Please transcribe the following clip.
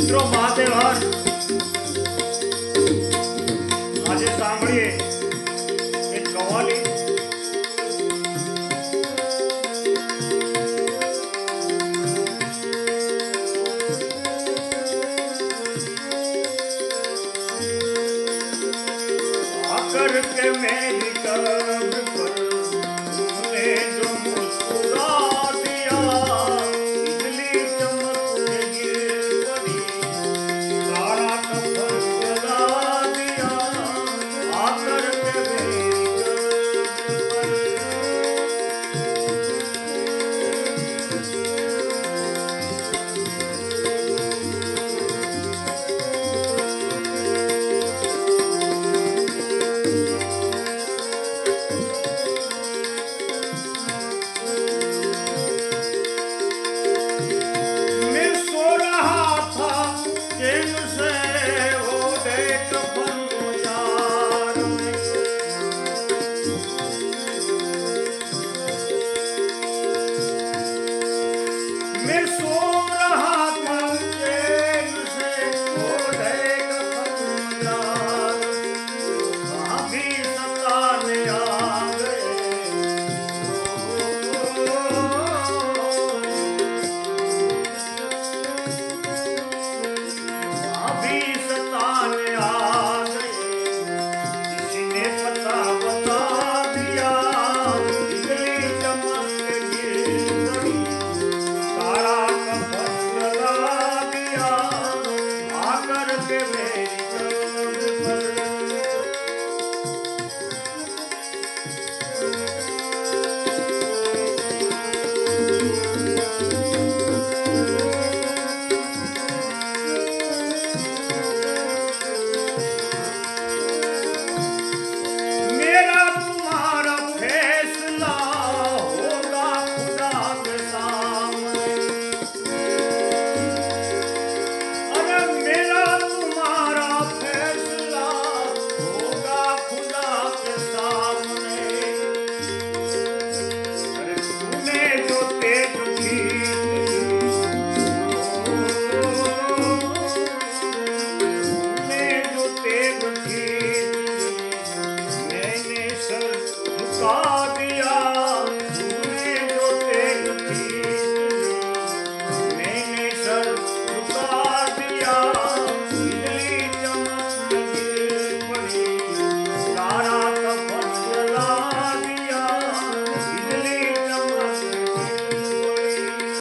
મિત્રો મહાદેવ હર આજે સાંભળીએ એક કવાલી आकर के मेरी कर्म पर तूने जो मुस्कुरा दिया बिजली चमक के गिर पड़ी सारा कफन जला दिया आकर के मेरी कर्म पर मैं सो रहा था चैन से वो देख फनोजार में मैं सो